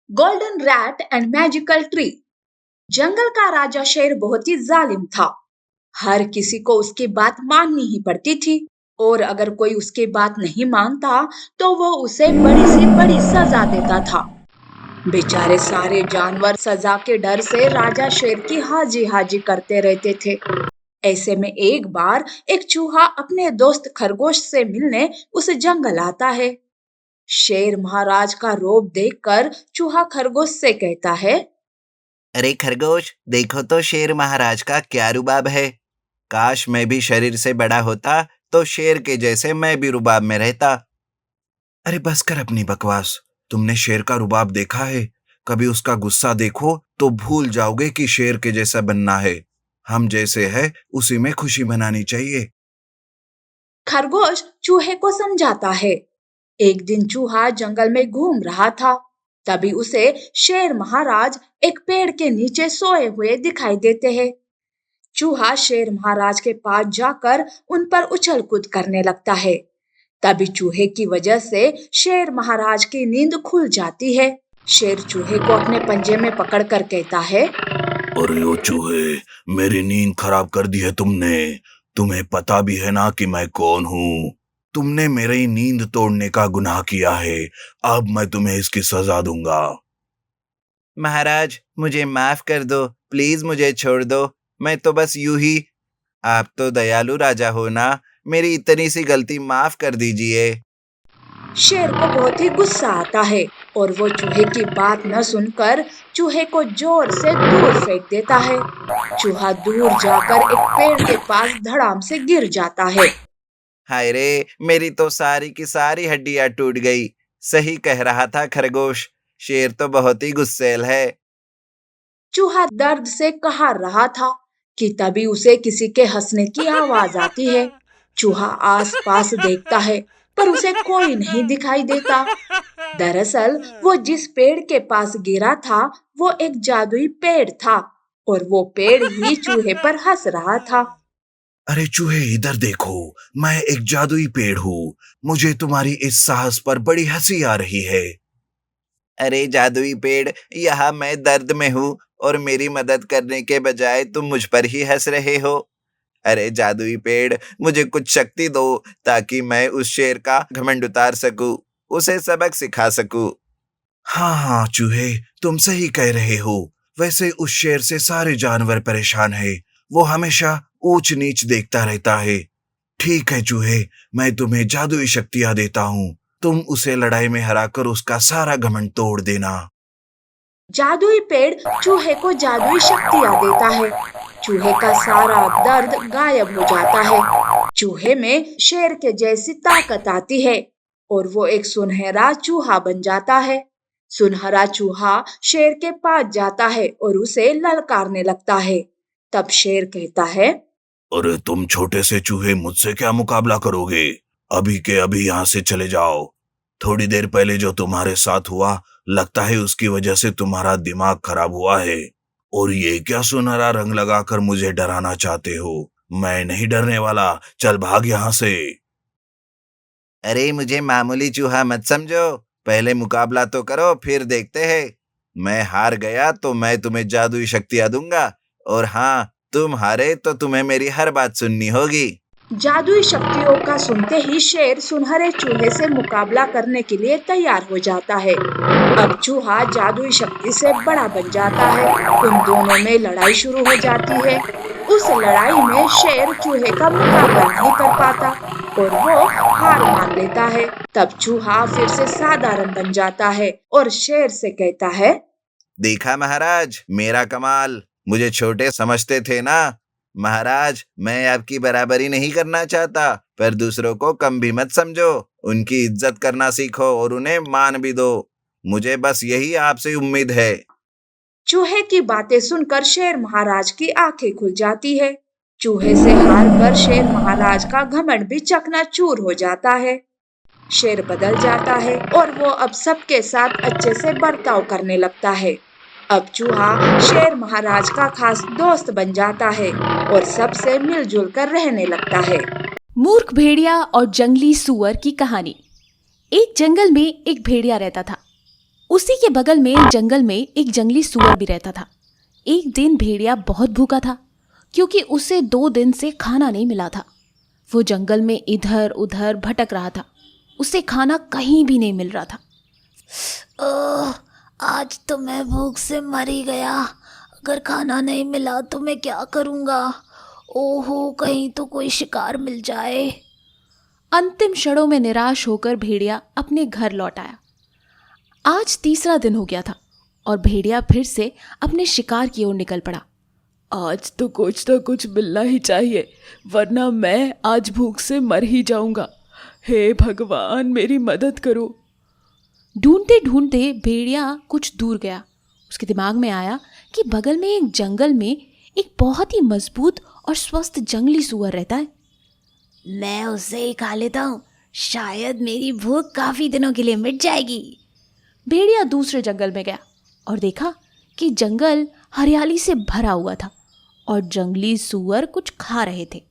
Golden rat and magical tree. जंगल का राजा शेर बहुत ही जालिम था। हर किसी को उसकी बात माननी ही पड़ती थी और अगर कोई उसकी बात नहीं मानता तो वो उसे बड़ी से बड़ी सजा देता था। बेचारे सारे जानवर सजा के डर से राजा शेर की हाजी हाजी करते रहते थे। ऐसे में एक बार एक चूहा अपने दोस्त खरगोश से मिलने उस जंगल आता है। शेर महाराज का रोब देखकर चूहा खरगोश से कहता है, अरे खरगोश, देखो तो शेर महाराज का क्या रुबाब है। काश मैं भी शरीर से बड़ा होता तो शेर के जैसे मैं भी रुबाब में रहता। अरे बस कर अपनी बकवास। तुमने शेर का रुबाब देखा है? कभी उसका गुस्सा देखो तो भूल जाओगे कि शेर के जैसा बनना है। हम जैसे है उसी में खुशी मनानी चाहिए। खरगोश चूहे को समझाता है। एक दिन चूहा जंगल में घूम रहा था। तभी उसे शेर महाराज एक पेड़ के नीचे सोए हुए दिखाई देते हैं। चूहा शेर महाराज के पास जाकर उन पर उछल कूद करने लगता है। तभी चूहे की वजह से शेर महाराज की नींद खुल जाती है। शेर चूहे को अपने पंजे में पकड़कर कहता है, अरे ओ चूहे, मेरी नींद खराब कर दी है तुमने। तुम्हें पता भी है ना कि मैं कौन हूँ। तुमने मेरी नींद तोड़ने का गुनाह किया है। अब मैं तुम्हें इसकी सजा दूंगा। महाराज, मुझे माफ कर दो, प्लीज मुझे छोड़ दो। मैं तो बस यूं ही। आप तो दयालु राजा हो ना, मेरी इतनी सी गलती माफ कर दीजिए। शेर को बहुत ही गुस्सा आता है और वो चूहे की बात न सुनकर चूहे को जोर से दूर फेंक देता है। चूहा दूर जाकर एक पेड़ के पास धड़ाम से गिर जाता है। हाय रे, मेरी तो सारी की सारी हड्डियां टूट गई। सही कह रहा था खरगोश, शेर तो बहुत ही गुस्सैल है। चूहा दर्द से कहा रहा था कि तभी उसे किसी के हंसने की आवाज आती है। चूहा आस-पास देखता है पर उसे कोई नहीं दिखाई देता। दरअसल वो जिस पेड़ के पास गिरा था वो एक जादुई पेड़ था और वो पेड़ ही चूहे पर हंस रहा था। अरे चूहे, इधर देखो। मैं एक जादुई पेड़ हूँ। मुझे तुम्हारी इस साहस पर बड़ी हंसी आ रही है। अरे जादुई पेड़, यहाँ मैं दर्द में हूँ और मेरी मदद करने के बजाय तुम मुझ पर ही हंस रहे हो। अरे जादुई पेड़, मुझे कुछ शक्ति दो ताकि मैं उस शेर का घमंड उतार सकूं, उसे सबक सिखा सकूं। हाँ हाँ चूहे, तुम सही कह रहे हो। वैसे उस शेर से सारे जानवर परेशान है। वो हमेशा ऊंच नीच देखता रहता है। ठीक है चूहे, मैं तुम्हें जादुई शक्तियां देता हूँ। तुम उसे लड़ाई में हराकर उसका सारा घमंड तोड़ देना। जादुई पेड़ चूहे को जादुई शक्तियां देता है। चूहे का सारा दर्द गायब हो जाता है। चूहे में शेर के जैसी ताकत आती है और वो एक सुनहरा चूहा बन जाता है। सुनहरा चूहा शेर के पास जाता है और उसे ललकारने लगता है। तब शेर कहता है, अरे तुम छोटे से चूहे मुझसे क्या मुकाबला करोगे? अभी के अभी यहाँ से चले जाओ। थोड़ी देर पहले जो तुम्हारे साथ हुआ, लगता है उसकी वजह से तुम्हारा दिमाग खराब हुआ है। और ये क्या सुनहरा रंग लगाकर मुझे डराना चाहते हो? मैं नहीं डरने वाला। चल भाग यहाँ से। अरे मुझे मामूली चूहा मत समझो, पहले मुकाबला तो करो फिर देखते हैं। मैं हार गया तो मैं तुम्हें जादुई शक्तियां दूंगा, और हाँ, तुम हारे तो तुम्हें मेरी हर बात सुननी होगी। जादुई शक्तियों का सुनते ही शेर सुनहरे चूहे से मुकाबला करने के लिए तैयार हो जाता है। अब चूहा जादुई शक्ति से बड़ा बन जाता है। उन दोनों में लड़ाई शुरू हो जाती है। उस लड़ाई में शेर चूहे का मुकाबला नहीं कर पाता और वो हार मान लेता है। तब चूहा फिर से साधारण बन जाता है और शेर से कहता है, देखा महाराज, मेरा कमाल। मुझे छोटे समझते थे ना। महाराज, मैं आपकी बराबरी नहीं करना चाहता, पर दूसरों को कम भी मत समझो। उनकी इज्जत करना सीखो और उन्हें मान भी दो। मुझे बस यही आपसे उम्मीद है। चूहे की बातें सुनकर शेर महाराज की आंखें खुल जाती है। चूहे से हार कर शेर महाराज का घमंड भी चकनाचूर हो जाता है। शेर बदल जाता है और वो अब सबके साथ अच्छे से बर्ताव करने लगता है। अब चूहा शेर महाराज का खास दोस्त बन जाता है और सबसे मिलजुल कर रहने लगता है। मूर्ख भेड़िया और जंगली सूअर की कहानी। एक जंगल में एक भेड़िया रहता था। उसी के बगल में जंगल में एक जंगली सूअर भी रहता था। एक दिन भेड़िया बहुत भूखा था क्योंकि उसे 2 दिन से खाना नहीं मिला था। वो जंगल में इधर उधर भटक रहा था, उसे खाना कहीं भी नहीं मिल रहा था। आज तो मैं भूख से मर ही गया। अगर खाना नहीं मिला तो मैं क्या करूँगा? ओहो, कहीं तो कोई शिकार मिल जाए। अंतिम क्षणों में निराश होकर भेड़िया अपने घर लौट आया। आज तीसरा दिन हो गया था और भेड़िया फिर से अपने शिकार की ओर निकल पड़ा। आज तो कुछ ना कुछ मिलना ही चाहिए, वरना मैं आज भूख से मर ही जाऊंगा। हे भगवान, मेरी मदद करो। ढूंढते ढूंढते भेड़िया कुछ दूर गया। उसके दिमाग में आया कि बगल में एक जंगल में एक बहुत ही मजबूत और स्वस्थ जंगली सूअर रहता है। मैं उसे ही खा लेता हूँ, शायद मेरी भूख काफी दिनों के लिए मिट जाएगी। भेड़िया दूसरे जंगल में गया और देखा कि जंगल हरियाली से भरा हुआ था और जंगली सूअर कुछ खा रहे थे।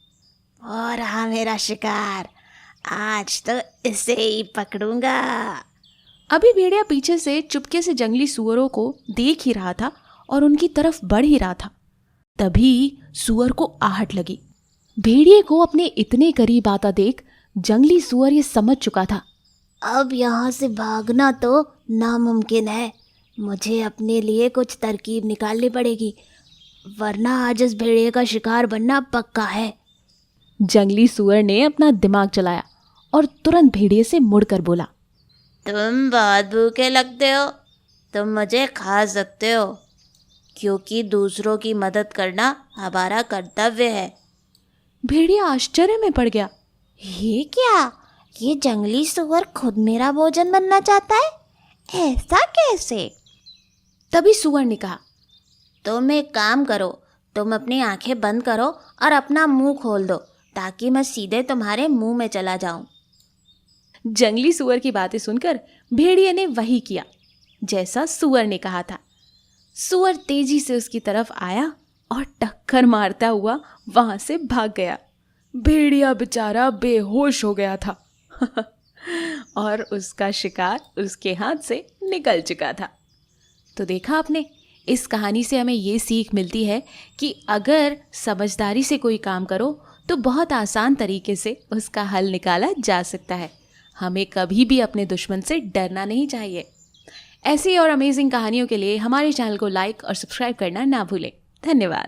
और हाँ, मेरा शिकार, आज तो इसे ही पकड़ूंगा। अभी भेड़िया पीछे से चुपके से जंगली सूअरों को देख ही रहा था और उनकी तरफ बढ़ ही रहा था। तभी सूअर को आहट लगी। भेड़िए को अपने इतने करीब आता देख जंगली सूअर ये समझ चुका था, अब यहाँ से भागना तो नामुमकिन है। मुझे अपने लिए कुछ तरकीब निकालनी पड़ेगी, वरना आज इस भेड़िए का शिकार बनना पक्का है। जंगली सूअर ने अपना दिमाग चलाया और तुरंत भेड़िए से मुड़कर बोला, तुम बहुत भूखे लगते हो, तुम मुझे खा सकते हो, क्योंकि दूसरों की मदद करना हमारा कर्तव्य है। भेड़िया आश्चर्य में पड़ गया, ये क्या? ये जंगली सूअर खुद मेरा भोजन बनना चाहता है? ऐसा कैसे? तभी सूअर ने कहा, तुम एक काम करो, तुम अपनी आंखें बंद करो और अपना मुंह खोल दो, ताकि मैं सीधे तुम्हारे मुंह में चला जाऊं। जंगली सूअर की बातें सुनकर भेड़िए ने वही किया जैसा सूअर ने कहा था। सूअर तेजी से उसकी तरफ आया और टक्कर मारता हुआ वहां से भाग गया। भेड़िया बेचारा बेहोश हो गया था और उसका शिकार उसके हाथ से निकल चुका था। तो देखा आपने, इस कहानी से हमें ये सीख मिलती है कि अगर समझदारी से कोई काम करो तो बहुत आसान तरीके से उसका हल निकाला जा सकता है। हमें कभी भी अपने दुश्मन से डरना नहीं चाहिए। ऐसी और अमेजिंग कहानियों के लिए हमारे चैनल को लाइक और सब्सक्राइब करना ना भूलें। धन्यवाद।